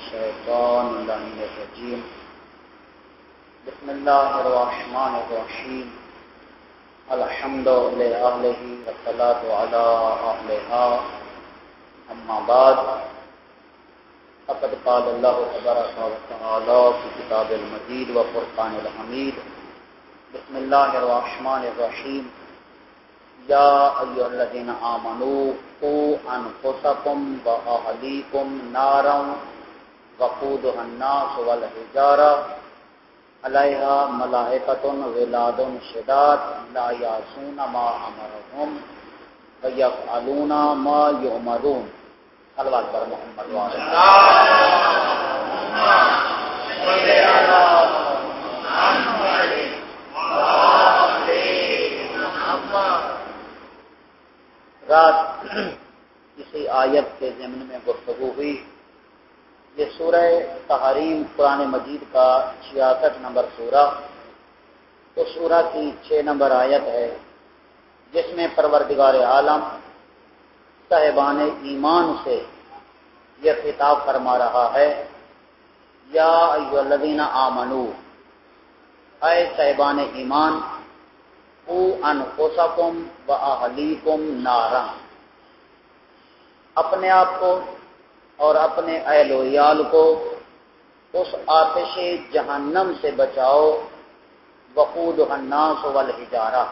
الشيطان اللعين الرجيم بسم الله الرحمن الرحيم الحمد لله والصلاة على أهلها أما بعد فقد قال الله تبارك وتعالى في كتاب المجيد وفرقان الحميد بسم الله الرحمن الرحيم یا ایھا الذین آمنوا قوا انفسکم واہلیکم نارا وقودها الناس والحجارہ علیہا ملائکۃ غلاظ شداد لا یعصون ما امرهم ویفعلون ما یؤمرون صلوات بر محمد وعلی رات اسی آیت کے ضمن میں گفتگو ہوئی. یہ سورہ تحریم قرآن مجید کا 66 نمبر سورہ، تو سورہ کی 6 نمبر آیت ہے جس میں پروردگار عالم صاحبان ایمان سے یہ خطاب فرما رہا ہے، یا ایھا الذین آمنو، اے صاحبان ایمان، قوا انفسکم واہلیکم نارا، اپنے آپ کو اور اپنے اہل و عیال کو اس آتش جہنم سے بچاؤ، وقودها الناس والحجارہ،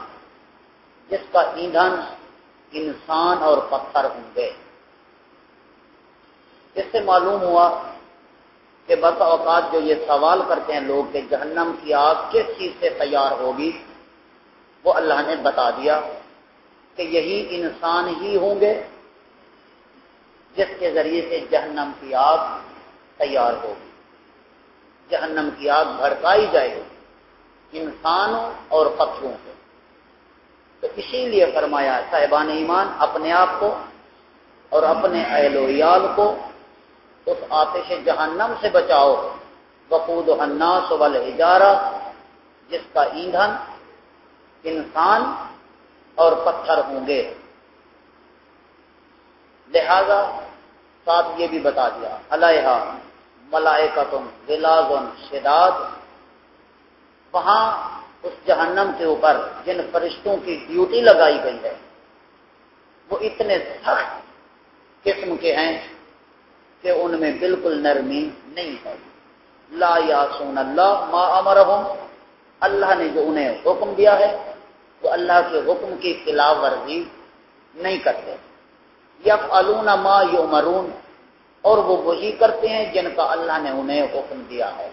جس کا ایندھن انسان اور پتھر ہوں گے. اس سے معلوم ہوا کہ بعض اوقات جو یہ سوال کرتے ہیں لوگ کہ جہنم کی آگ کس چیز سے تیار ہوگی، وہ اللہ نے بتا دیا کہ یہی انسان ہی ہوں گے جس کے ذریعے سے جہنم کی آگ تیار ہوگی. جہنم کی آگ بھڑکائی جائے گی انسانوں اور پتھروں سے. تو اسی لیے فرمایا صاحبان ایمان، اپنے آپ کو اور اپنے اہل و عیال کو اس آتش جہنم سے بچاؤ، وقودها الناس والحجارہ، جس کا ایندھن انسان اور پتھر ہوں گے. لہذا ساتھ یہ بھی بتا دیا، علیہا ملائکۃ غلاظ شداد، وہاں اس جہنم کے اوپر جن فرشتوں کی ڈیوٹی لگائی گئی ہے وہ اتنے سخت قسم کے ہیں کہ ان میں بالکل نرمی نہیں ہے. لا یعصون اللہ ما امرهم، اللہ نے جو انہیں حکم دیا ہے وہ اللہ کے حکم کی خلاف ورزی نہیں کرتے. یفعلون ما یؤمرون، اور وہ وہی کرتے ہیں جن کا اللہ نے انہیں حکم دیا ہے.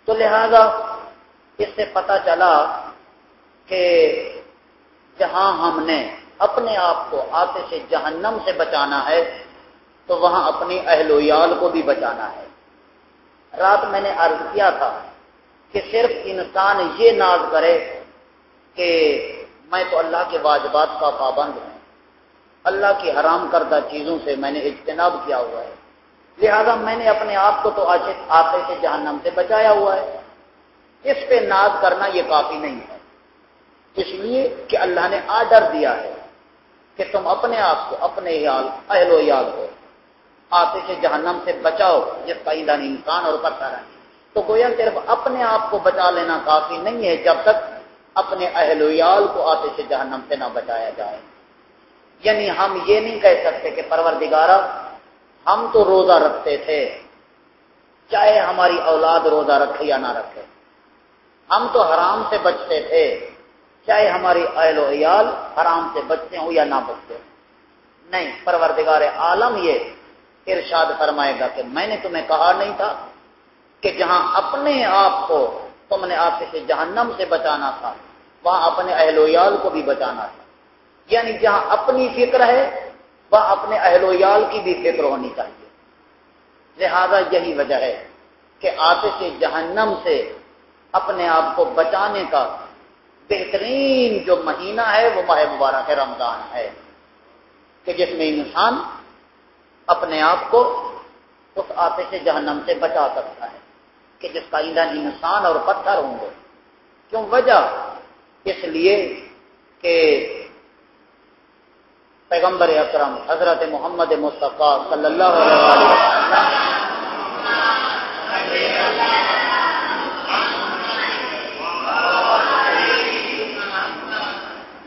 تو لہذا اس سے پتہ چلا کہ جہاں ہم نے اپنے آپ کو آتش جہنم سے بچانا ہے تو وہاں اپنی اہل و عیال کو بھی بچانا ہے. رات میں نے عرض کیا تھا کہ صرف انسان یہ ناز کرے کہ میں تو اللہ کے واجبات کا پابند ہوں، اللہ کی حرام کردہ چیزوں سے میں نے اجتناب کیا ہوا ہے، لہذا میں نے اپنے آپ کو تو آتش سے جہنم سے بچایا ہوا ہے. اس پہ ناز کرنا یہ کافی نہیں ہے، اس لیے کہ اللہ نے آرڈر دیا ہے کہ تم اپنے آپ کو، اپنے اہل و عیال کو آتش جہنم سے بچاؤ جس کا ایندھن انسان اور پتھر ہے. تو گویا صرف اپنے آپ کو بچا لینا کافی نہیں ہے جب تک اپنے اہل و عیال کو آتش جہنم سے نہ بچایا جائے. یعنی ہم یہ نہیں کہہ سکتے کہ پروردگارا ہم تو روزہ رکھتے تھے چاہے ہماری اولاد روزہ رکھے یا نہ رکھے، ہم تو حرام سے بچتے تھے چاہے ہماری اہل و عیال حرام سے بچتے ہوں یا نہ بچتے ہوں. نہیں، پروردگار عالم یہ ارشاد فرمائے گا کہ میں نے تمہیں کہا نہیں تھا کہ جہاں اپنے آپ کو تم نے آتش جہنم سے بچانا تھا وہاں اپنے اہل و عیال کو بھی بچانا تھا. یعنی جہاں اپنی فکر ہے وہاں اپنے اہل و عیال کی بھی فکر ہونی چاہیے. لہذا یہی وجہ ہے کہ آتش جہنم سے اپنے آپ کو بچانے کا بہترین جو مہینہ ہے وہ ماہ مبارک رمضان ہے، کہ جس میں انسان اپنے آپ کو اس آتش جہنم سے بچا سکتا ہے کہ جس کا ایندھن انسان اور پتھر ہوں گے. کیوں وجہ؟ اس لیے کہ پیغمبر اکرم حضرت محمد مصطفیٰ صلی اللہ علیہ وسلم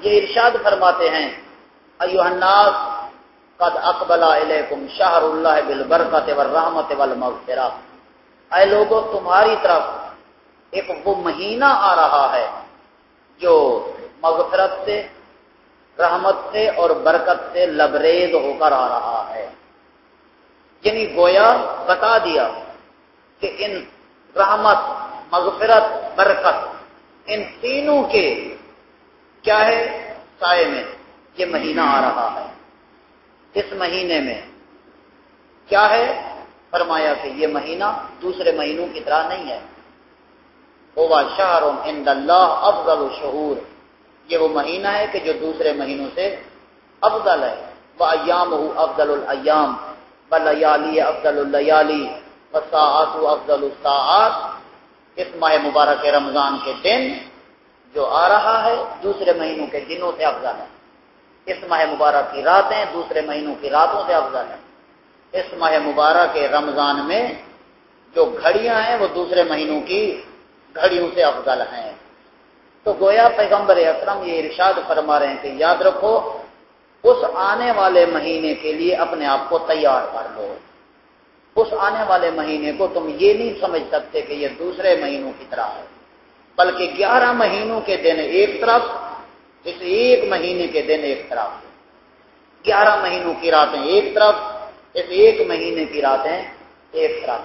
یہ ارشاد فرماتے ہیں ایھا الناس قد اقبل الیکم شہر اللہ بالبرکۃ والرحمۃ والمغفرہ، اے لوگوں تمہاری طرف ایک وہ مہینہ آ رہا ہے جو مغفرت سے، رحمت سے اور برکت سے لبریز ہو کر آ رہا ہے۔ یعنی گویا بتا دیا کہ ان رحمت، مغفرت، برکت، ان تینوں کے کیا ہے سائے میں یہ مہینہ آ رہا ہے۔ اس مہینے میں کیا ہے؟ فرمایا کہ یہ مہینہ دوسرے مہینوں کی طرح نہیں ہے۔ هو شہر عند اللہ افضل الشہور، یہ وہ مہینہ ہے کہ جو دوسرے مہینوں سے افضل ہے۔ وَأَيَّامُهُ أَفْضَلُ الْأَيَّامِ وَلَيَالِهُ أَفْضَلُ اللَّيَالِي وَالسَّاعَاتُ أَفْضَلُ السَّاعَاتِ، اس ماہ مبارک رمضان کے دن جو آ رہا ہے دوسرے مہینوں کے دنوں سے افضل ہے۔ اس ماہ مبارک کی راتیں دوسرے مہینوں کی راتوں سے افضل ہے۔ اس ماہ مبارک رمضان میں جو گھڑیاں ہیں وہ دوسرے مہینوں کی گھڑیوں سے افضل ہیں۔ تو گویا پیغمبر اکرم یہ ارشاد فرما رہے ہیں کہ یاد رکھو اس آنے والے مہینے کے لیے اپنے آپ کو تیار کر لو۔ اس آنے والے مہینے کو تم یہ نہیں سمجھ سکتے کہ یہ دوسرے مہینوں کی طرح ہے، بلکہ 11 مہینوں کے دن ایک طرف، اس ایک مہینے کے دن ایک طرف، 11 مہینوں کی راتیں ایک طرف، اس ایک مہینے کی راتیں ایک طرف۔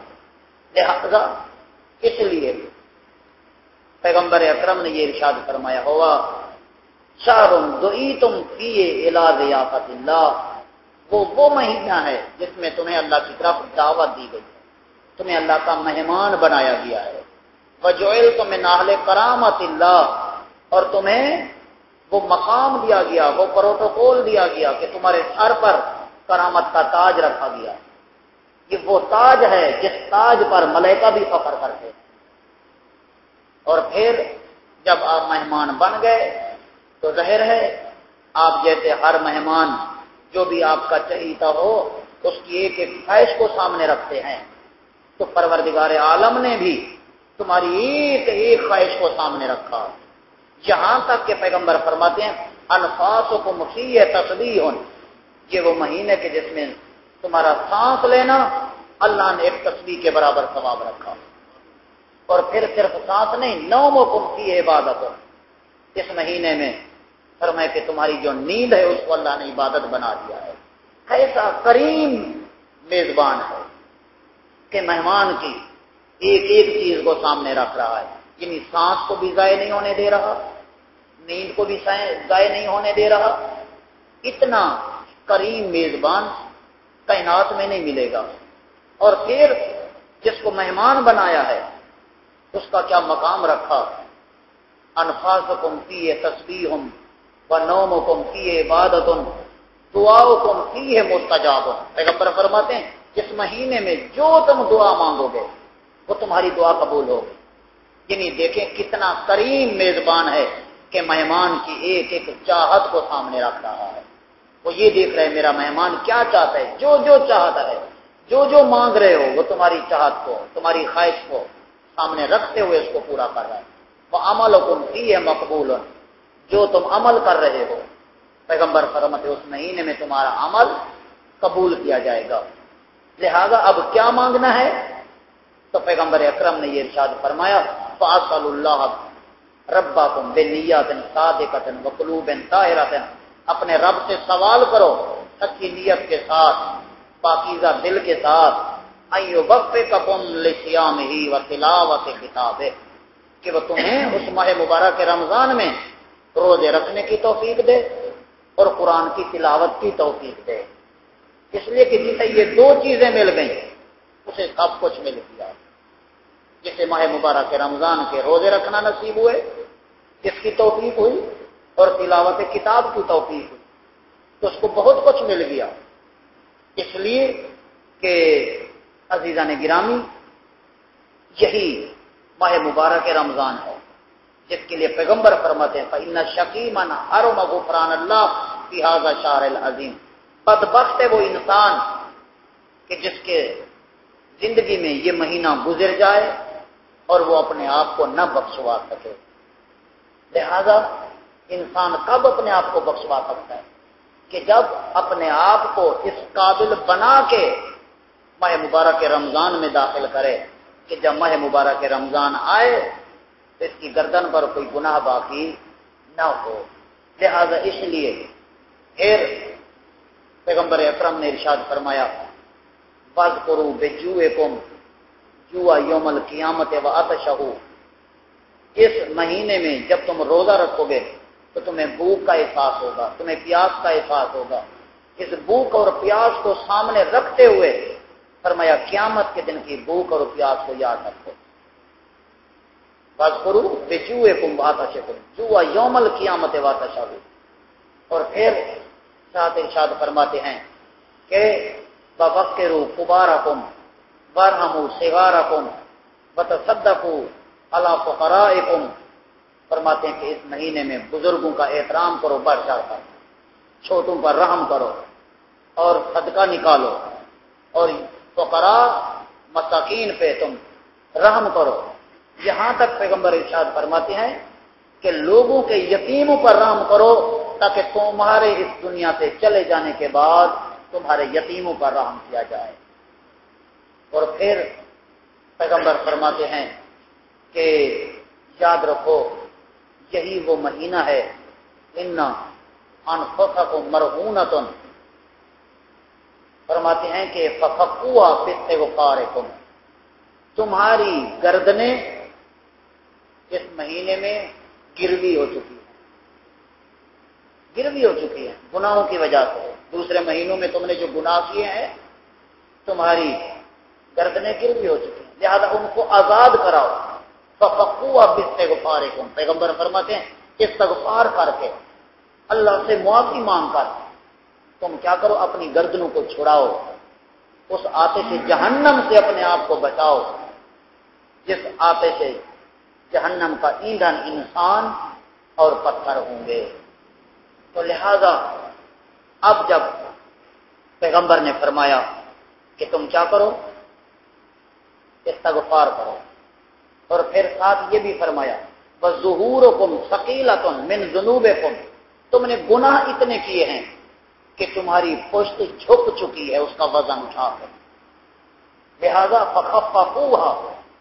لہذا اس لیے پیغمبر اکرم نے یہ ارشاد فرمایا ہوا شہر دعیتم فیہ الی ضیافۃ اللہ، وہ مہینہ ہے جس میں تمہیں اللہ کی طرف دعوت دی گئی ہے، تمہیں اللہ کا مہمان بنایا گیا ہے۔ وجعلتم من اہل کرامۃ اللہ، اور تمہیں وہ مقام دیا گیا، وہ پروٹوکول دیا گیا کہ تمہارے سر پر کرامت کا تاج رکھا گیا۔ یہ وہ تاج ہے جس تاج پر ملائکہ بھی فخر کرتے ہیں۔ اور پھر جب آپ مہمان بن گئے تو ظاہر ہے آپ جیسے ہر مہمان جو بھی آپ کا چہیتا ہو اس کی ایک ایک خواہش کو سامنے رکھتے ہیں، تو پروردگار عالم نے بھی تمہاری ایک ایک خواہش کو سامنے رکھا، یہاں تک کہ پیغمبر فرماتے ہیں انفاسکم فیہ تسبیح، یہ وہ مہینے کے جس میں تمہارا سانس لینا اللہ نے ایک تسبیح کے برابر ثواب رکھا۔ اور پھر صرف سانس نہیں، نومکم فیہ عبادت، اس مہینے میں فرمائے کہ تمہاری جو نیند ہے اس کو اللہ نے عبادت بنا دیا ہے۔ ایسا کریم میزبان ہے کہ مہمان کی ایک ایک چیز کو سامنے رکھ رہا ہے، یعنی سانس کو بھی ضائع نہیں ہونے دے رہا، نیند کو بھی ضائع نہیں ہونے دے رہا۔ اتنا کریم میزبان کائنات میں نہیں ملے گا۔ اور پھر جس کو مہمان بنایا ہے اس کا کیا مقام رکھا، انفاسکم فیہ تسبیح ونومکم فیہ عبادت دعاؤکم فیہ مستجاب، پیغمبر فرماتے ہیں اس مہینے میں جو تم دعا مانگو گے وہ تمہاری دعا قبول ہوگی۔ یعنی دیکھیں کتنا کریم میزبان ہے کہ مہمان کی ایک ایک چاہت کو سامنے رکھ رہا ہے۔ وہ یہ دیکھ رہے میرا مہمان کیا چاہتا ہے، جو جو چاہتا ہے، جو جو مانگ رہے ہو وہ تمہاری چاہت کو، تمہاری خواہش کو سامنے رکھتے ہوئے اس کو پورا کر رہا ہے۔ وَعَمَلُكُمْ فِيهِ مَقْبُولٌ، جو تم عمل کر رہے ہو پیغمبر فرماتے اس مہینے میں تمہارا عمل قبول کیا جائے گا۔ لہذا اب کیا مانگنا ہے؟ تو پیغمبر اکرم نے یہ ارشاد فرمایا فَأَسْأَلُ اللَّهَ رَبَّكُمْ بِنِيَّةٍ صَادِقَةٍ وَقُلُوبٍ طَاهِرَةٍ، اپنے رب سے سوال کرو سچی نیت کے ساتھ، پاکیزہ دل کے ساتھ، اَيُّوَفِّقَكُمْ لِصِيَامِهِ وَتِلَاوَةِ كِتَابِهِ، کہ وہ تمہیں اس ماہ مبارک رمضان میں روزے رکھنے کی توفیق دے اور قرآن کی تلاوت کی توفیق دے۔ اس لیے کہ جسے یہ دو چیزیں مل گئیں اسے سب کچھ مل گیا۔ جسے ماہ مبارک رمضان کے روزے رکھنا نصیب ہوئے جس کی توفیق ہوئی اور تلاوت کتاب کی توفیق ہوئی تو اس کو بہت کچھ مل گیا۔ اس لیے کہ عزیزان گرامی یہی ماہ مبارک رمضان ہے جس کے لیے پیغمبر فرماتے ہیں فَإِنَّ الشَّقِيمَ حَرَمَ غُفْرَانَ اللَّهِ فِي هَذَا الشَّهْرِ الْعَظِيمِ، بدبخت ہے وہ انسان کہ جس کے زندگی میں یہ مہینہ گزر جائے اور وہ اپنے آپ کو نہ بخشوا سکے۔ لہذا انسان کب اپنے آپ کو بخشوا سکتا ہے؟ کہ جب اپنے آپ کو اس قابل بنا کے ماہ مبارک رمضان میں داخل کرے کہ جب ماہ مبارک رمضان آئے تو اس کی گردن پر کوئی گناہ باقی نہ ہو۔ لہذا اس لیے پھر پیغمبر اکرم نے ارشاد فرمایا وَاذْكُرُوا بِجُوعِكُمْ جوع یوم القیامت وعطشہ، اس مہینے میں جب تم روزہ رکھو گے تو تمہیں بھوک کا احساس ہوگا، تمہیں پیاس کا احساس ہوگا۔ اس بھوک اور پیاس کو سامنے رکھتے ہوئے فرمایا قیامت کے دن کی بھوک اور پیاس کو یاد رکھو۔ وَاذْكُرُوا بِجُوعِكُمْ وَعَطَشِكُمْ جوع یوم القیامت وعطشہ، اور پھر ساتھ ارشاد فرماتے ہیں کہ وَوَقِّرُوا كُبَارَكُمْ وَارْحَمُوا صِغَارَكُمْ وَتَصَدَّقُوا عَلَىٰ فُقَرَائِكُمْ، فرماتے ہیں کہ اس مہینے میں بزرگوں کا احترام کرو بڑھ چڑھ کر، چھوٹوں پر رحم کرو اور صدقہ نکالو، اور فقراء مساکین پہ تم رحم کرو۔ یہاں تک پیغمبر ارشاد فرماتے ہیں کہ لوگوں کے یتیموں پر رحم کرو تاکہ تمہارے اس دنیا سے چلے جانے کے بعد تمہارے یتیموں پر رحم کیا جائے۔ اور پھر پیغمبر فرماتے ہیں کہ یاد رکھو یہی وہ مہینہ ہے ان انفسکم مرہونۃ، فرماتے ہیں کہ ففقوها باستغفارکم، تمہاری گردنیں اس مہینے میں گروی ہو چکی ہیں، گروی ہو چکی ہیں گناہوں کی وجہ سے۔ دوسرے مہینوں میں تم نے جو گناہ کیے ہیں تمہاری گردنیں گروی ہو چکی ہیں، لہذا ان کو آزاد کراؤ۔ ففقوها باستغفارکم، پیغمبر فرماتے ہیں استغفار کر کے اللہ سے معافی مانگ کر تم کیا کرو، اپنی گردنوں کو چھڑاؤ، اس آتش جہنم سے اپنے آپ کو بچاؤ جس آتش جہنم کا ایندھن انسان اور پتھر ہوں گے۔ تو لہذا اب جب پیغمبر نے فرمایا کہ تم کیا کرو، استغفار کرو، اور پھر ساتھ یہ بھی فرمایا وَظُهُورُكُمْ ثَقِيلَةٌ مِّن ذُنُوبِكُمْ، تم نے گناہ اتنے کیے ہیں کہ تمہاری پشت جھک چکی ہے اس کا وزن اٹھا کر، لہذا فَخَفَّفُوهَا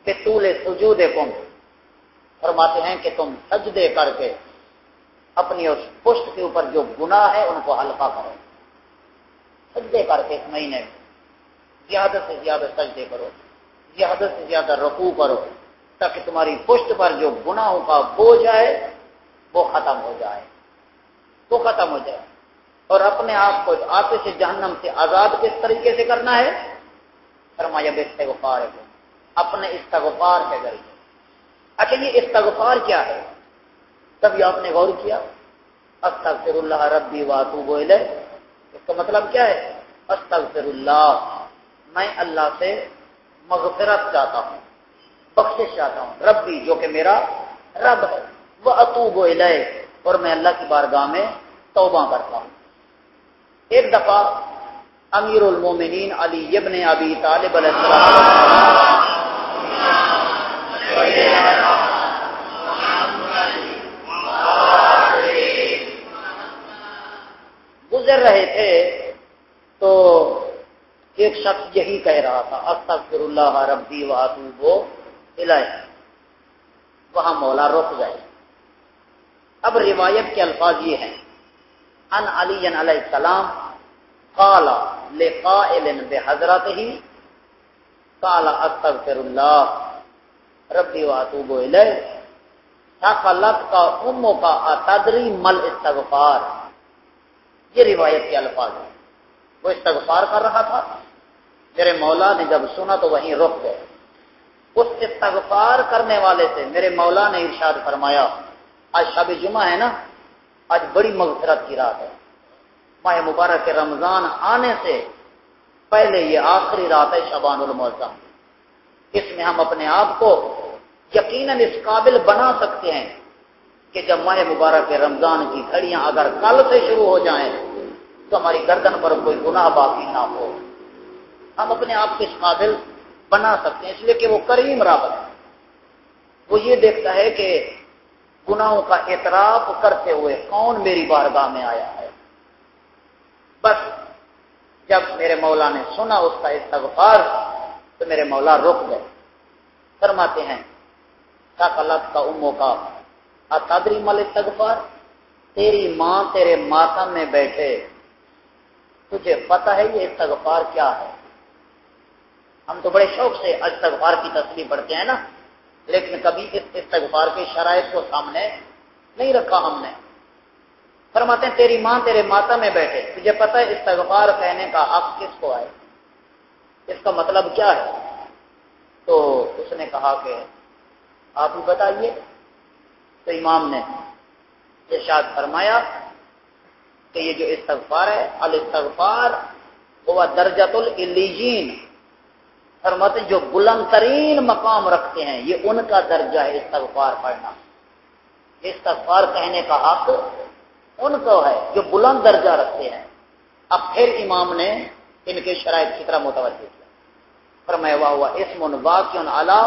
بِطُولِ سُجُودِكُمْ، فرماتے ہیں کہ تم سجدے کر کے اپنی اس پشت کے اوپر جو گناہ ہے ان کو ہلکا کرو، سجدے کر کے اس مہینے میں زیادہ سے زیادہ سجدے کرو، زیادہ سے زیادہ رکوع کرو تاکہ تمہاری پشت پر جو گناہوں کا بوجھ ہے وہ ختم ہو جائے، وہ ختم ہو جائے۔ اور اپنے آپ کو آتش جہنم سے آزاد کس طریقے سے کرنا ہے؟ فرمایا باستغفار ہے، اپنے استغفار کے ذریعے۔ اچھا یہ استغفار کیا ہے؟ کبھی آپ نے غور کیا؟ استغفر اللہ ربی واتوب الیہ، اس کا مطلب کیا ہے؟ استغفر اللہ، میں اللہ سے مغفرت چاہتا ہوں، بخشش چاہتا ہوں، ربی جو کہ میرا رب ہے، واتوب الیہ، اور میں اللہ کی بارگاہ میں توبہ کرتا ہوں۔ ایک دفعہ امیر المومنین علی ابن ابی طالب علیہ السلام گزر رہے تھے تو ایک شخص یہی کہہ رہا تھا استغفر اللہ ربی واتوب الیہ، وہاں مولا رک گئے۔ اب روایت کے الفاظ یہ ہیں ان علی علیہ السلام قال لقائل بحضرته قال استغفر اللہ ربی واتوب الیہ ثقلت کا امو کا اتدری مل استغفار، یہ روایت کے الفاظ ہیں۔ وہ استغفار کر رہا تھا، میرے مولا نے جب سنا تو وہیں رک گئے۔ اس استغفار کرنے والے سے میرے مولا نے ارشاد فرمایا آج شب جمعہ ہے نا، آج بڑی مغفرت کی رات ہے، ماہ مبارک رمضان آنے سے پہلے یہ آخری رات ہے شعبان المعظم، اس میں ہم اپنے آپ کو یقیناً اس قابل بنا سکتے ہیں کہ جب ماہ مبارک رمضان کی گھڑیاں اگر کل سے شروع ہو جائیں تو ہماری گردن پر کوئی گناہ باقی نہ ہو، ہم اپنے آپ کو اس قابل بنا سکتے ہیں، اس لیے کہ وہ کریم رب ہے، وہ یہ دیکھتا ہے کہ گناہوں کا اعتراف کرتے ہوئے کون میری بارگاہ میں آیا ہے؟ بس جب میرے مولا نے سنا اس کا استغفار تو میرے مولا رک گئے. فرماتے ہیں سقلت کا اموں کا اتدری مل استغفار، تیری ماں تیرے ماتم میں بیٹھے، تجھے پتہ ہے یہ استغفار کیا ہے؟ ہم تو بڑے شوق سے استغفار کی تسبیح پڑھتے ہیں نا، لیکن کبھی اس استغفار کے شرائط کو سامنے نہیں رکھا ہم نے. فرماتے ہیں تیری ماں تیرے ماتم میں بیٹھے، تجھے پتہ ہے استغفار کہنے کا حق کس کو ہے؟ اس کا مطلب کیا ہے؟ تو اس نے کہا کہ آپ ہی بتائیے. تو امام نے ارشاد فرمایا کہ یہ جو استغفار ہے، الاستغفار ہوا درجۃ العلیین، فرماتے جو بلند ترین مقام رکھتے ہیں یہ ان کا درجہ ہے استغفار پڑھنا. استغفار کہنے کا حق ان کو ہے جو بلند درجہ رکھتے ہیں. اب پھر امام نے ان کے شرائط کی طرح متوجہ کیا. فرمایا ہوا اسم واقع علی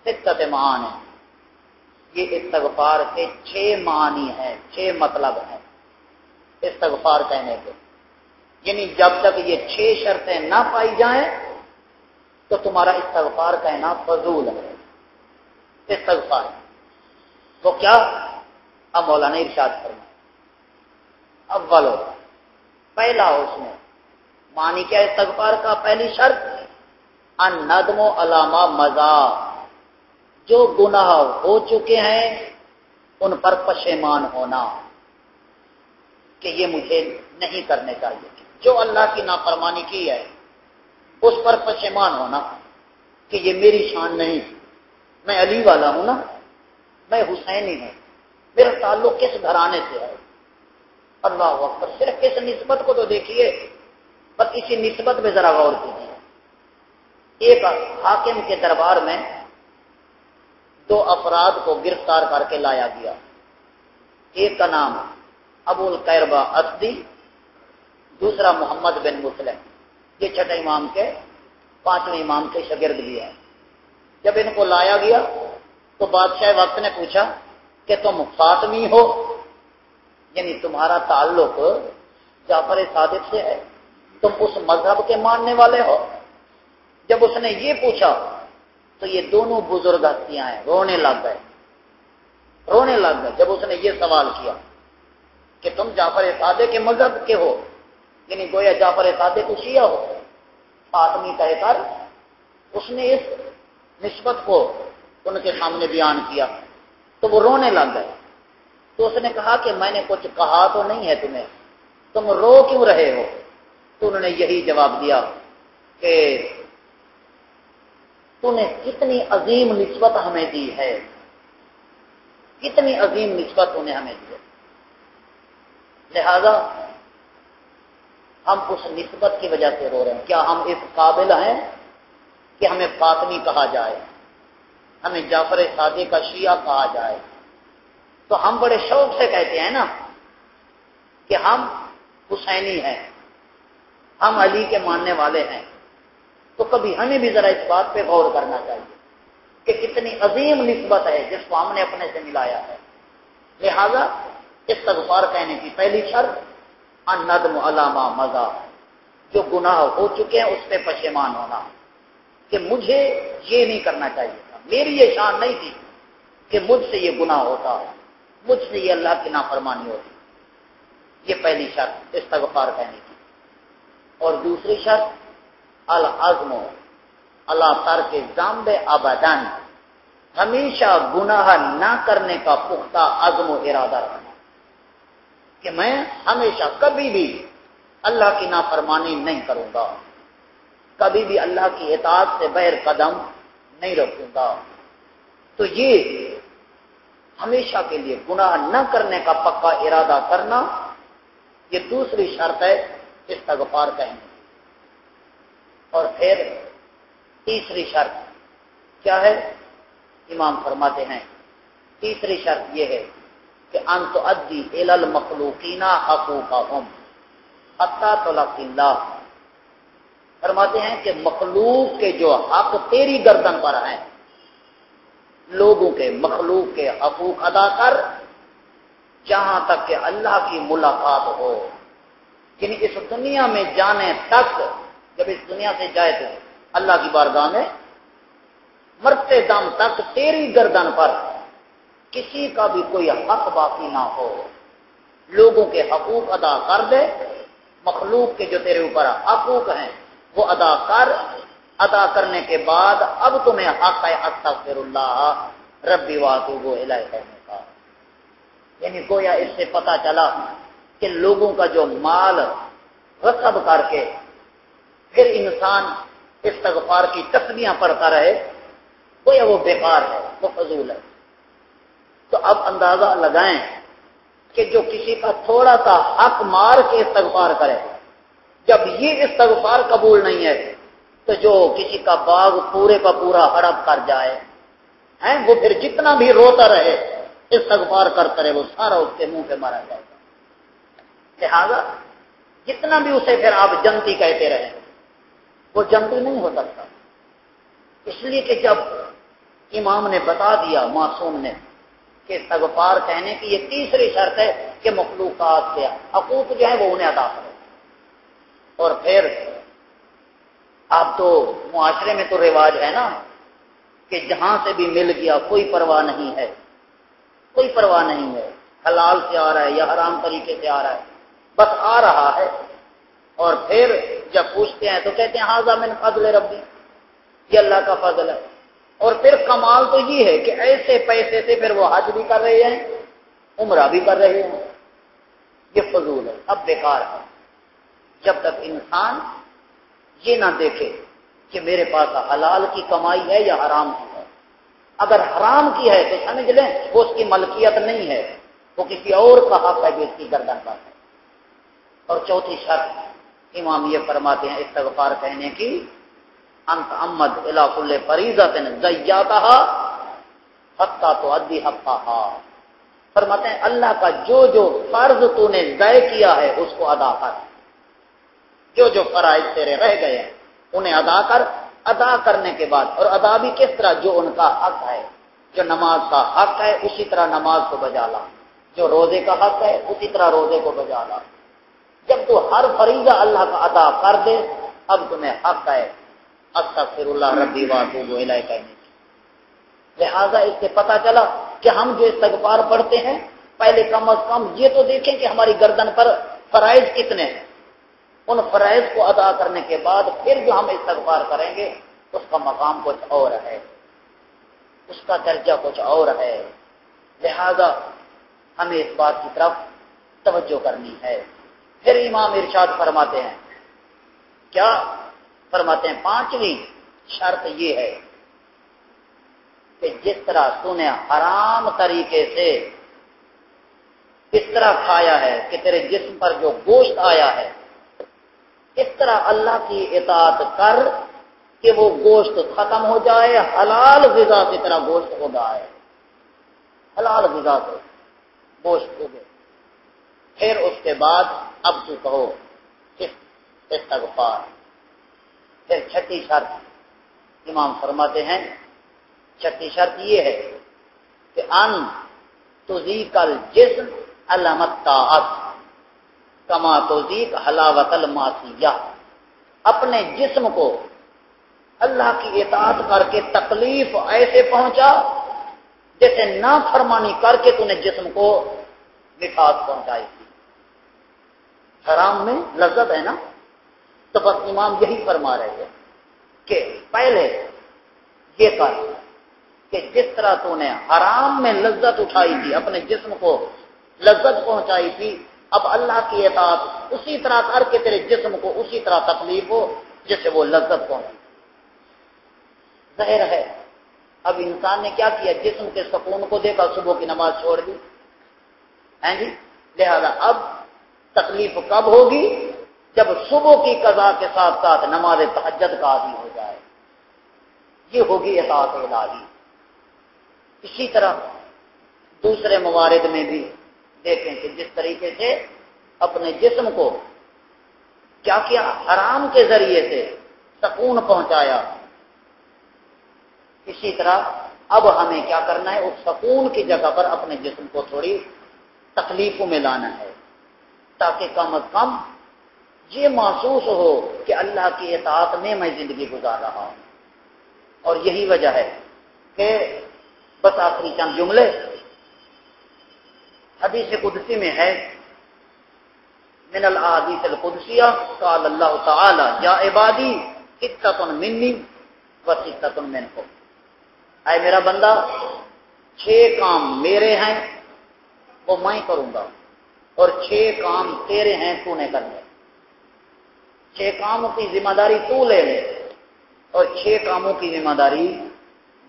ستۃ معانی، یہ استغفار کے 6 معنی ہیں، 6 مطلب ہیں استغفار کہنے کے. یعنی جب تک یہ 6 شرطیں نہ پائی جائیں تو تمہارا استغفار کہنا فضول ہے. استغفار وہ کیا؟ اب مولانا ارشاد فرمائے اولو، پہلا اس میں معنی کیا استغفار کا؟ پہلی شرط الندم علی ما مضی، جو گناہ ہو چکے ہیں ان پر پشیمان ہونا کہ یہ مجھے نہیں کرنے چاہیے. جو اللہ کی نافرمانی کی ہے اس پر پشیمان ہونا کہ یہ میری شان نہیں، میں علی والا ہوں نا، میں حسینی ہوں، میرا تعلق کس گھرانے سے ہے. اللہ اکبر. صرف اس نسبت کو تو دیکھیے، بس اسی نسبت پہ ذرا غور کیجیے. ایک حاکم کے دربار میں 2 افراد کو گرفتار کر کے لایا گیا. ایک کا نام ابو القیربہ اسدی، دوسرا محمد بن مسلم. یہ چھٹے امام کے 5ویں امام کے شاگرد بھی ہیں. جب ان کو لایا گیا تو بادشاہ وقت نے پوچھا کہ تم فاطمی ہو، یعنی تمہارا تعلق جعفر صادق سے ہے، تم اس مذہب کے ماننے والے ہو؟ جب اس نے یہ پوچھا تو یہ دونوں بزرگ ہستیاں ہیں رونے لگ گئے. جب اس نے یہ سوال کیا کہ تم جعفر صادق کے مذہب کے ہو، یعنی گویا جعفر صادق کو شیعہ ہو، فاطمی کہہ کر اس نے اس نسبت کو ان کے سامنے بیان کیا تو وہ رونے لگ گئے. تو اس نے کہا کہ میں نے کچھ کہا تو نہیں ہے تمہیں، تم رو کیوں رہے ہو؟ تو انہوں نے یہی جواب دیا کہ تو نے کتنی عظیم نسبت ہمیں دی ہے، کتنی عظیم نسبت انہیں ہمیں دی ہے، لہذا ہم اس نسبت کی وجہ سے رو رہے ہیں. کیا ہم اس قابل ہیں کہ ہمیں فاطمی کہا جائے، ہمیں جعفر صادق کا شیعہ کہا جائے؟ تو ہم بڑے شوق سے کہتے ہیں نا کہ ہم حسینی ہیں، ہم علی کے ماننے والے ہیں. تو کبھی ہمیں بھی ذرا اس بات پہ غور کرنا چاہیے کہ کتنی عظیم نسبت ہے جس کو ہم نے اپنے سے ملایا ہے. لہذا استغفار کہنے کی پہلی شرط الندم علی ما مضی، جو گناہ ہو چکے ہیں اس پہ پشیمان ہونا کہ مجھے یہ نہیں کرنا چاہیے تھا، میری یہ شان نہیں تھی کہ مجھ سے یہ گناہ ہوتا، مجھ سے یہ اللہ کی نافرمانی ہوتی. یہ پہلی شرط استغفار کہنے کی. اور دوسری شرط العزم علی ترک ذنب ابدا، ہمیشہ گناہ نہ کرنے کا پختہ عزم و ارادہ رکھنا کہ میں ہمیشہ کبھی بھی اللہ کی نافرمانی نہیں کروں گا، کبھی بھی اللہ کی اطاعت سے بغیر قدم نہیں رکھوں گا. تو یہ ہمیشہ کے لیے گناہ نہ کرنے کا پکا ارادہ کرنا، یہ دوسری شرط ہے استغفار کہنے. اور پھر تیسری شرط کیا ہے؟ امام فرماتے ہیں تیسری شرط یہ ہے کہ ان تؤدی الی المخلوقین حقوقہم حتی تلقی اللہ. فرماتے ہیں کہ مخلوق کے جو حق تیری گردن پر ہیں لوگوں کے مخلوق کے حقوق ادا کر جہاں تک کہ اللہ کی ملاقات ہو، یعنی اس دنیا میں جانے تک، جب اس دنیا سے جائے تو اللہ کی بارگاہ میں مرتے دم تک تیری گردن پر کسی کا بھی کوئی حق باقی نہ ہو، لوگوں کے حقوق ادا کر دے، مخلوق کے جو تیرے اوپر حقوق ہیں وہ ادا کر، ادا کرنے کے بعد اب تمہیں حق ہے استغفر اللہ ربی واتوب الیہ کہنے کا۔ یعنی گویا اس سے پتہ چلا کہ لوگوں کا جو مال غصب کر کے پھر انسان استغفار کی تسبیحاں پڑھتا رہے، گویا وہ بیکار ہے، وہ فضول ہے۔ تو اب اندازہ لگائیں کہ جو کسی کا تھوڑا سا حق مار کے استغفار کرے، جب یہ استغفار قبول نہیں ہے تو جو کسی کا باغ پورے کا پورا ہڑپ کر جائے ہیں، وہ پھر جتنا بھی روتا رہے استغفار کرتا رہے، وہ سارا اس کے منہ پہ مارا جائے گا۔ لہذا جتنا بھی اسے پھر آپ جنتی کہتے رہے وہ جنتی نہیں ہو سکتا، اس لیے کہ جب امام نے بتا دیا معصوم نے کہ استغفار کہنے کی یہ تیسری شرط ہے کہ مخلوقات کے حقوق جو ہیں وہ انہیں ادا کرے۔ اور پھر اب تو معاشرے میں تو رواج ہے نا کہ جہاں سے بھی مل گیا کوئی پرواہ نہیں ہے، کوئی پرواہ نہیں ہے، حلال سے آ رہا ہے یا حرام طریقے سے آ رہا ہے، بس آ رہا ہے۔ اور پھر جب پوچھتے ہیں تو کہتے ہیں ھذا من فضل ربی، یہ اللہ کا فضل ہے۔ اور پھر کمال تو یہ ہے کہ ایسے پیسے سے پھر وہ حج بھی کر رہے ہیں، عمرہ بھی کر رہے ہیں، یہ فضول ہے، اب بیکار ہے۔ جب تک انسان یہ نہ دیکھے کہ میرے پاس حلال کی کمائی ہے یا حرام کی ہے، اگر حرام کی ہے تو سمجھ لیں وہ اس کی ملکیت نہیں ہے، وہ کسی اور کا حق ہے جو اس کی گردن پر ہے۔ اور چوتھی شرط امام یہ فرماتے ہیں استغفار کہنے کی، انت امد الی کل فریضۃ ضیعتھا حتی تؤدی حقھا، فرماتے ہیں اللہ کا جو جو فرض تو نے ضائع کیا ہے اس کو ادا کر، جو جو فرائض تیرے رہ گئے ہیں انہیں ادا کر، ادا کرنے کے بعد، اور ادا بھی کس طرح، جو ان کا حق ہے، جو نماز کا حق ہے اسی طرح نماز کو بجا لا، جو روزے کا حق ہے اسی طرح روزے کو بجا لا۔ جب تو ہر فریضہ اللہ کا ادا کر دے اب تمہیں حق ہے استغفر اللہ ربی واتوب الیہ کہنے کی۔ لہذا اس سے پتہ چلا کہ ہم جو استغفار پڑھتے ہیں پہلے کم از کم یہ تو دیکھیں کہ ہماری گردن پر فرائض کتنے ہیں، ان فرائض کو ادا کرنے کے بعد پھر جو ہم استغفار کریں گے اس کا مقام کچھ اور ہے، اس کا درجہ کچھ اور ہے۔ لہذا ہمیں اس بات کی طرف توجہ کرنی ہے۔ پھر امام ارشاد فرماتے ہیں، کیا فرماتے ہیں؟ پانچویں شرط یہ ہے کہ جس طرح تو نے حرام طریقے سے اس طرح کھایا ہے کہ تیرے جسم پر جو گوشت آیا ہے، اس طرح اللہ کی اطاعت کر کہ وہ گوشت ختم ہو جائے، حلال غذا کی طرح گوشت ہو جائے، حلال غذا سے گوشت ہو گئے۔ پھر اس کے بعد اب تو کہو استغفار۔ پھر چھٹی شرط امام فرماتے ہیں، چھٹی شرط یہ ہے کہ ان تذیق الجسم علم الطاعت کما تذیق حلاوت المعصیہ، اپنے جسم کو اللہ کی اطاعت کر کے تکلیف ایسے پہنچا جیسے نافرمانی کر کے تو نے جسم کو مٹھاس پہنچائی تھی۔ حرام میں لذت ہے نا، تو بس امام یہی فرما رہے ہیں کہ پہلے یہ کر کہ جس طرح تو نے حرام میں لذت اٹھائی تھی، اپنے جسم کو لذت پہنچائی تھی، اب اللہ کی اطاعت اسی طرح کر کے تیرے جسم کو اسی طرح تکلیف ہو جسے وہ لذت پہنچی۔ ظاہر ہے اب انسان نے کیا کیا، جسم کے سکون کو دیکھا، صبح کی نماز چھوڑ دی ہیں جی، لہذا اب تکلیف کب ہوگی؟ جب صبح کی قضا کے ساتھ ساتھ نماز تہجد کا عادی ہو جائے، یہ ہوگی اطاعت الہی۔ اسی طرح دوسرے موارد میں بھی دیکھیں کہ جس طریقے سے اپنے جسم کو کیا کیا، حرام کے ذریعے سے سکون پہنچایا، اسی طرح اب ہمیں کیا کرنا ہے؟ اس سکون کی جگہ پر اپنے جسم کو تھوڑی تکلیفوں میں لانا ہے، تاکہ کم از کم یہ محسوس ہو کہ اللہ کی اطاعت میں میں زندگی گزار رہا ہوں۔ اور یہی وجہ ہے کہ بس آخری چند جملے حدیث قدسی میں ہے، من الاحادیث القدسیہ قال اللہ تعالی یا عبادی ستۃ منی و ستۃ منکم، اے میرا بندہ 6 کام میرے ہیں وہ میں کروں گا، اور 6 کام تیرے ہیں تو نے کرنے۔ 6 کاموں کی ذمہ داری تو لے لے اور 6 کاموں کی ذمہ داری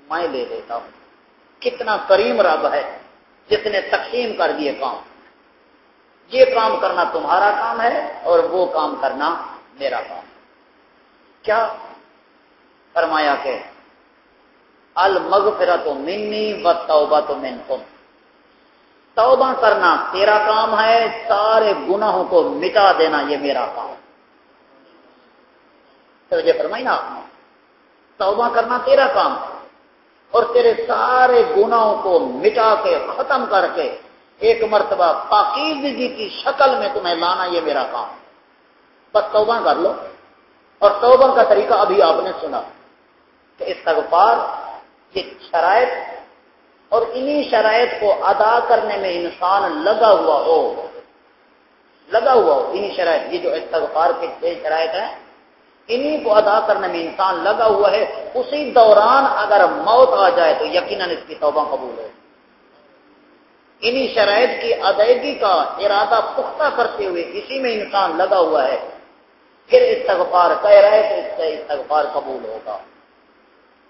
میں لے لیتا ہوں۔ کتنا کریم رب ہے جس نے تقسیم کر دیے کام، یہ کام کرنا تمہارا کام ہے اور وہ کام کرنا میرا کام ہے۔ کیا فرمایا کہ المغفرۃ منی والتوبۃ منکم، توبہ کرنا تیرا کام ہے، سارے گناہوں کو مٹا دینا یہ میرا کام ہے۔ توجہ فرمائی نا، توبہ کرنا تیرا کام ہے اور تیرے سارے گناہوں کو مٹا کے ختم کر کے ایک مرتبہ پاکیزگی کی شکل میں تمہیں لانا یہ میرا کام ہے۔ بس توبہ کر لو، اور توبہ کا طریقہ ابھی آپ نے سنا کہ استغفار، یہ شرائط، اور انہی شرائط کو ادا کرنے میں انسان لگا ہوا ہو، انہی شرائط، یہ جو استغفار کے 6 شرائط ہیں، انہی کو ادا کرنے میں انسان لگا ہوا ہے، اسی دوران اگر موت آ جائے تو یقیناً اس کی توبہ قبول ہو۔ انہی شرائط کی ادائیگی کا ارادہ پختہ کرتے ہوئے اسی میں انسان لگا ہوا ہے، پھر استغفار کہہ رہے تو اس سے استغفار قبول ہوگا۔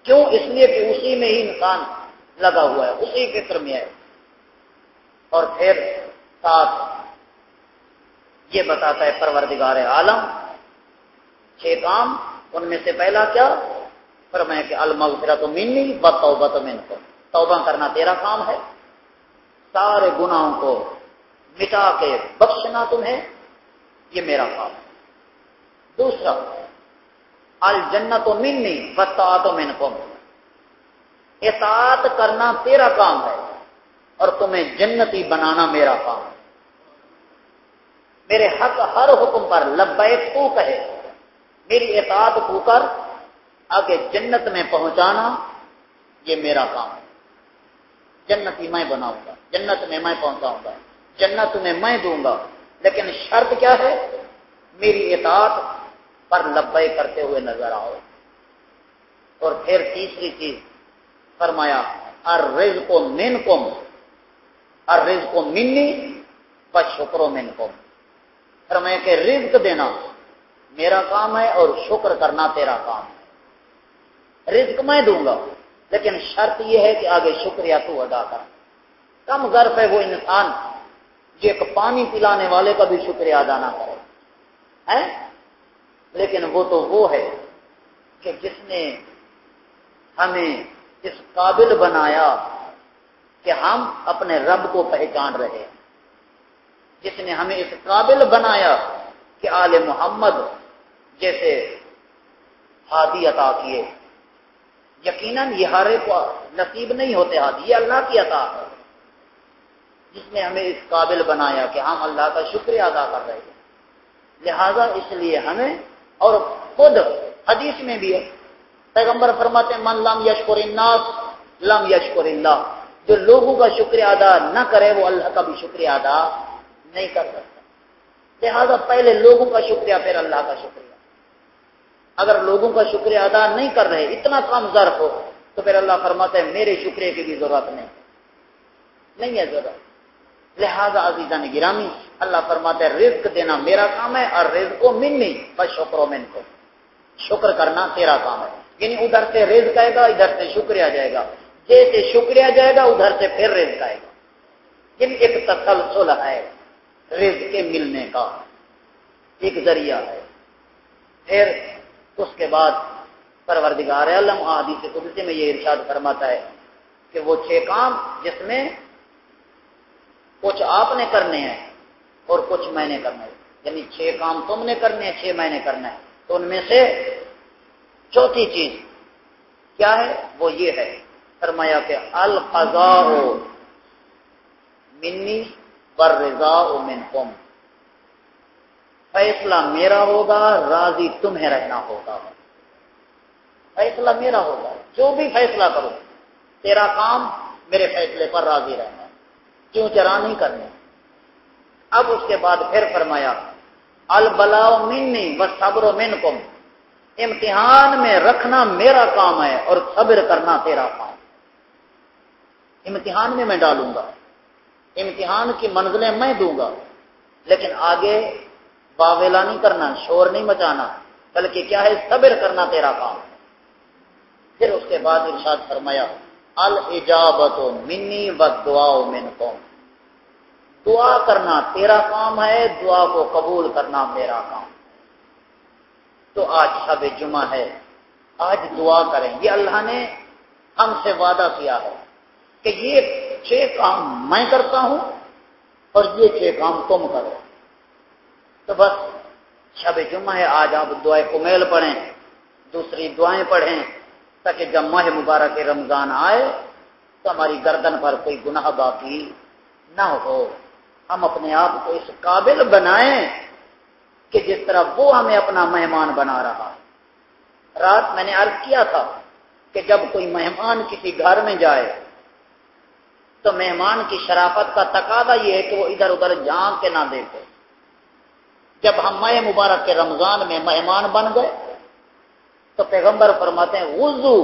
کیوں؟ اس لیے کہ اسی میں ہی انسان لگا ہوا ہے، اسی فکر میں ہے۔ اور پھر ساتھ یہ بتاتا ہے پروردگار عالم 6 کام، ان میں سے پہلا کیا فرمایا کہ المغفرۃ منی والتوبۃ منکم، توبہ کرنا تیرا کام ہے، سارے گناہوں کو مٹا کے بخشنا تمہیں یہ میرا کام ہے۔ دوسرا الجنت منی والطاعۃ منکم، اطاعت کرنا تیرا کام ہے اور تمہیں جنتی بنانا میرا کام ہے۔ میرے حق ہر حکم پر لبیک تو کہے، میری اطاعت کو کر آگے جنت میں پہنچانا یہ میرا کام ہے۔ جنتی میں بناؤں گا، جنت میں میں پہنچاؤں گا، جنت میں میں دوں گا، لیکن شرط کیا ہے؟ میری اطاعت پر لبیک کرتے ہوئے نظر آؤ۔ اور پھر تیسری چیز فرمایا الرزق منکم، الرزق منی والشکر منکم، فرمایا کہ رزق دینا میرا کام ہے اور شکر کرنا تیرا کام ہے۔ رزق میں دوں گا، لیکن شرط یہ ہے کہ آگے شکریہ تو ادا کر۔ کم ظرف ہے وہ انسان جو ایک پانی پلانے والے کا بھی شکریہ ادا نہ کرے، لیکن وہ تو وہ ہے کہ جس نے ہمیں اس قابل بنایا کہ ہم اپنے رب کو پہچان رہے، جس نے ہمیں اس قابل بنایا کہ آل محمد جیسے ہادی عطا کیے۔ یقیناً یہ ہر ایک کو نصیب نہیں ہوتے ہادی، یہ اللہ کی عطا ہے، جس نے ہمیں اس قابل بنایا کہ ہم اللہ کا شکریہ ادا کر رہے ہیں۔ لہذا اس لیے ہمیں، اور خود حدیث میں بھی ہے پیغمبر فرماتے ہیں من لم یشکر الناس لم یشکر اللہ، جو لوگوں کا شکریہ ادا نہ کرے وہ اللہ کا بھی شکریہ ادا نہیں کر سکتا۔ لہذا پہلے لوگوں کا شکریہ پھر اللہ کا شکریہ۔ اگر لوگوں کا شکریہ ادا نہیں کر رہے، اتنا کم ظرف ہو، تو پھر اللہ فرماتے ہیں میرے شکریہ کی بھی ضرورت نہیں ہے ضرورت۔ لہذا عزیزان گرامی، اللہ فرماتے ہیں رزق دینا میرا کام ہے اور رزق منی والشکر منکم، شکر کرنا تیرا کام ہے۔ یعنی ادھر سے رزق آئے گا، ادھر سے شکریہ جائے گا، جیسے شکریہ جائے گا ادھر سے پھر رزق آئے گا۔ یعنی ایک تسلسل ہے رزق کے ملنے کا، ایک ذریعہ ہے۔ پھر اس کے بعد پروردگار عالم حدیث قدسی میں یہ ارشاد فرماتا ہے کہ وہ 6 کام جس میں کچھ آپ نے کرنے ہیں اور کچھ میں نے کرنا ہے، یعنی 6 کام تم نے کرنے ہیں، 6 میں نے کرنا ہے۔ تو ان میں سے چوتھی چیز کیا ہے؟ وہ یہ ہے فرمایا کہ القضاء منی والرضاء منکم، فیصلہ میرا ہوگا، راضی تمہیں رہنا ہوگا۔ فیصلہ میرا ہوگا، جو بھی فیصلہ کرو، تیرا کام میرے فیصلے پر راضی رہنا، کیوں چرا نہیں کرنا۔ اب اس کے بعد پھر فرمایا البلاء منی والصبر منکم، امتحان میں رکھنا میرا کام ہے اور صبر کرنا تیرا کام۔ امتحان میں ڈالوں گا، امتحان کی منزلیں میں دوں گا، لیکن آگے باویلا نہیں کرنا، شور نہیں مچانا، بلکہ کیا ہے، صبر کرنا تیرا کام ہے۔ پھر اس کے بعد ارشاد فرمایا الاجابۃ منی والدعاء منکم، دعا کرنا تیرا کام ہے، دعا کو قبول کرنا میرا کام۔ تو آج شب جمعہ ہے، آج دعا کریں۔ یہ اللہ نے ہم سے وعدہ کیا ہے کہ یہ 6 کام میں کرتا ہوں اور یہ 6 کام تم کرو۔ تو بس شب جمعہ ہے، آج آپ دعائے کمیل پڑھیں، دوسری دعائیں پڑھیں، تاکہ جب ماہ مبارک رمضان آئے تو ہماری گردن پر کوئی گناہ باقی نہ ہو۔ ہم اپنے آپ کو اس قابل بنائیں کہ جس طرح وہ ہمیں اپنا مہمان بنا رہا ہے۔ رات میں نے عرض کیا تھا کہ جب کوئی مہمان کسی گھر میں جائے تو مہمان کی شرافت کا تقاضا یہ ہے کہ وہ ادھر ادھر جھانک کے نہ دیکھے۔ جب ہم ماہ مبارک کے رمضان میں مہمان بن گئے تو پیغمبر فرماتے ہیں وضو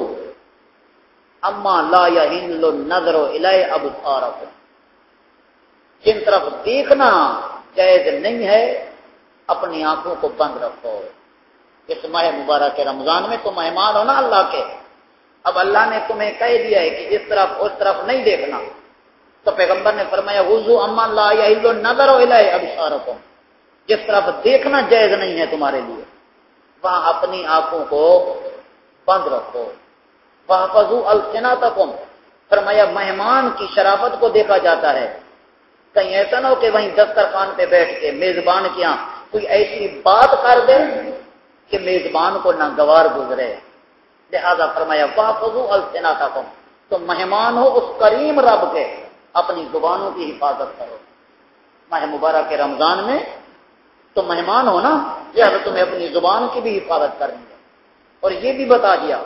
اما لا یحل النظر الی ابصارکم، جن طرف دیکھنا جائز نہیں ہے اپنی آنکھوں کو بند رکھو۔ اس ماہ مبارک رمضان میں تم مہمان ہو نا اللہ کے، اب اللہ نے تمہیں کہہ دیا ہے کہ اس طرف اس طرف نہیں دیکھنا، تو پیغمبر نے فرمایا وضو اما لا یحل النظر الی ابصارکم، جس طرف دیکھنا جائز نہیں ہے تمہارے لیے وہاں اپنی آنکھوں کو بند رکھو۔ واحفظوا السنتکم، فرمایا مہمان کی شرافت کو دیکھا جاتا ہے، کہیں ایسا نہ ہو کہ وہیں دسترخوان پہ بیٹھ کے میزبان کے یہاں کوئی ایسی بات کر دے کہ میزبان کو ناگوار گزرے۔ لہذا فرمایا واحفظوا السنتکم، تو مہمان ہو اس کریم رب کے، اپنی زبانوں کی حفاظت کرو۔ ماہ مبارک کے رمضان میں تو مہمان ہو نا، لہذا تمہیں اپنی زبان کی بھی حفاظت کرنی ہے۔ اور یہ بھی بتا دیا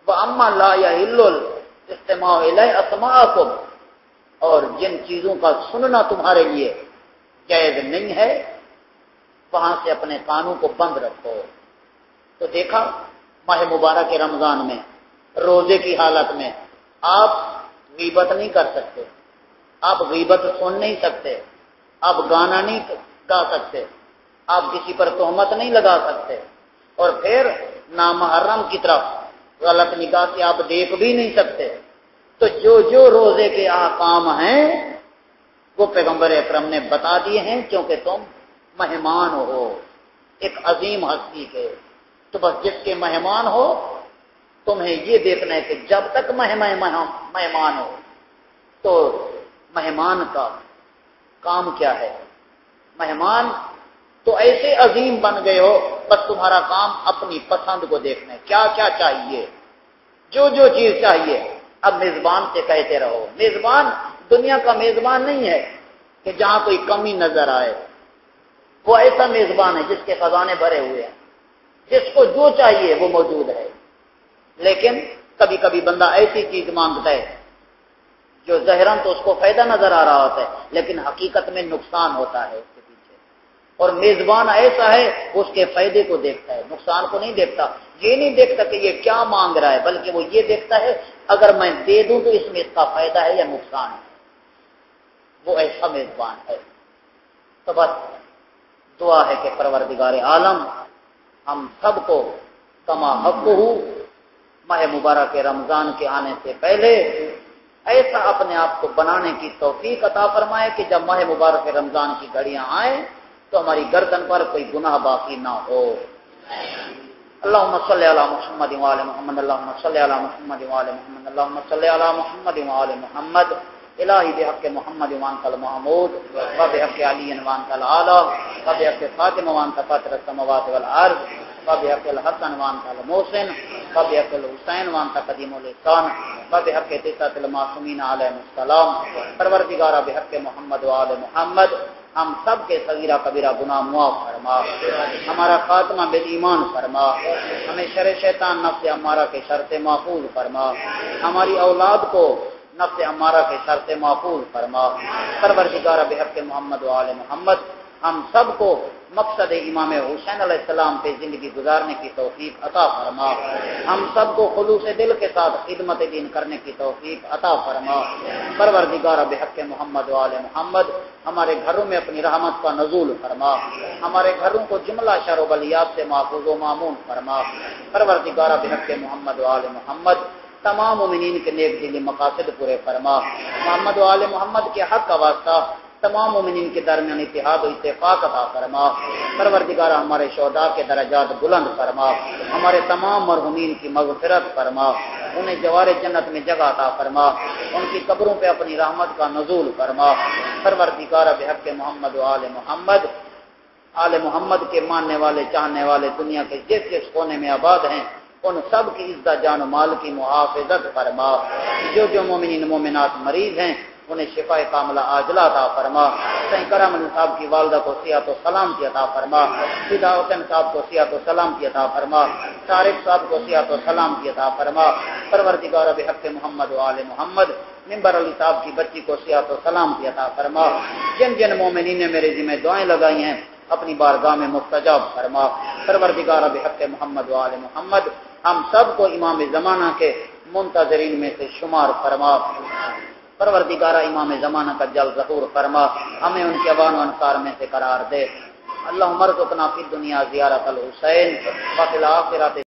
وَأَمَّا لَا يَحِلُّ الْاسْتِمَاعُ إِلَىٰ أَسْمَاعِكُمْ، اور جن چیزوں کا سننا تمہارے لیے جائز نہیں ہے وہاں سے اپنے کانوں کو بند رکھو۔ تو دیکھا ماہ مبارک کے رمضان میں روزے کی حالت میں آپ غیبت نہیں کر سکتے، آپ غیبت سن نہیں سکتے، آپ گانا نہیں گا سکتے، آپ کسی پر تہمت نہیں لگا سکتے، اور پھر نامحرم کی طرف غلط نگاہ سے آپ دیکھ بھی نہیں سکتے۔ تو جو روزے کے احکام ہیں وہ پیغمبر اکرم نے بتا دیے ہیں، کیونکہ تم مہمان ہو ایک عظیم ہستی کے۔ تو بس جس کے مہمان ہو تمہیں یہ دیکھنا ہے کہ جب تک مہمان ہو تو مہمان کا کام کیا ہے۔ مہمان تو ایسے عظیم بن گئے ہو، بس تمہارا کام اپنی پسند کو دیکھنا ہے، کیا کیا چاہیے، جو چیز چاہیے اب میزبان سے کہتے رہو۔ میزبان دنیا کا میزبان نہیں ہے کہ جہاں کوئی کمی نظر آئے، وہ ایسا میزبان ہے جس کے خزانے بھرے ہوئے ہیں، جس کو جو چاہیے وہ موجود ہے۔ لیکن کبھی کبھی بندہ ایسی چیز مانگتا ہے جو ظاہراً تو اس کو فائدہ نظر آ رہا ہوتا ہے لیکن حقیقت میں نقصان ہوتا ہے اس کے پیچھے۔ اور میزبان ایسا ہے وہ اس کے فائدے کو دیکھتا ہے، نقصان کو نہیں دیکھتا۔ یہ نہیں دیکھتا کہ یہ کیا مانگ رہا ہے، بلکہ وہ یہ دیکھتا ہے اگر میں دے دوں تو اس میں اس کا فائدہ ہے یا نقصان ہے۔ وہ ایسا میزبان ہے۔ تو بس دعا ہے کہ پروردگار عالم ہم سب کو کما حق ہو ماہ مبارک رمضان کے آنے سے پہلے ایسا اپنے آپ کو بنانے کی توفیق عطا فرمائے کہ جب ماہ مبارک رمضان کی گھڑیاں آئیں تو ہماری گردن پر کوئی گناہ باقی نہ ہو۔ اللہم صلی علی محمد وآل محمد، اللہم صلی علی محمد وآل محمد، اللہم صلی علی محمد وآل محمد، الہی بحق محمد وانت المحمود وبحق علی وانت العالی وبحق فاطمہ وانت فاطر السماوات والارض وبحق الحسن وانت المحسن وبحق الحسین وانت قدیم الاحسان وبحق تسعۃ المعصومین علیہم السلام پروردگارا بحق محمد و آل محمد ہم سب کے صغیرہ کبیرہ گناہ معاف فرما، ہمارا خاتمہ بالایمان فرما، ہمیں شر شیطان نفس امارہ کے شر سے محفوظ فرما، ہماری اولاد کو نفس امارہ کے شر سے محفوظ فرما، پروردگارہ بحق محمد و آل محمد ہم سب کو مقصد امام حسین علیہ السلام پہ زندگی گزارنے کی توفیق عطا فرما، ہم سب کو خلوص دل کے ساتھ خدمت دین کرنے کی توفیق عطا فرما، پروردگارہ بحق محمد و آل محمد ہمارے گھروں میں اپنی رحمت کا نزول فرما، ہمارے گھروں کو جملہ شر و بلیات سے محفوظ و مامون فرما، پروردگارہ بحق محمد و آل محمد تمام مومنین کے نیک دلی مقاصد پورے فرما، محمد و آل محمد کے حق کا واسطہ تمام مومنین کے درمیان اتحاد و اتفاق عطا فرما، پروردگارہ ہمارے شہداء کے درجات بلند فرما، ہمارے تمام مرحومین کی مغفرت فرما، انہیں جوار جنت میں جگہ عطا فرما، ان کی قبروں پہ اپنی رحمت کا نزول فرما، پروردگارہ بحق محمد و آل محمد کے ماننے والے چاہنے والے دنیا کے جس جس کونے میں آباد ہیں ان سب کی عزت جان و مال کی محافظت فرما، جو مومنین مومنات مریض ہیں انہیں شفا کاملہ عاجلہ عطا فرما، سید کرم علی صاحب کی والدہ کو صحت و سلامتی عطا فرما، فدا حسین صاحب کو صحت و سلامتی عطا فرما، طارق صاحب کو صحت و سلامتی عطا فرما، پروردگارہ بحق محمد و آل محمد ممبر علی صاحب کی بچی کو صحت و سلامتی عطا فرما، جن جن مومنین نے میرے ذمہ دعائیں لگائی ہیں اپنی بارگاہ میں مستجاب فرما، پروردگارہ بحق محمد و آل محمد ہم سب کو امام زمانہ کے منتظرین میں سے شمار فرما، پروردگارہ امام زمانہ کا جلد ظہور فرما، ہمیں ان کے عوان و انصار میں سے قرار دے، اللہم ارزقنا فی الدنیا زیارت الحسین وفی الآخرۃ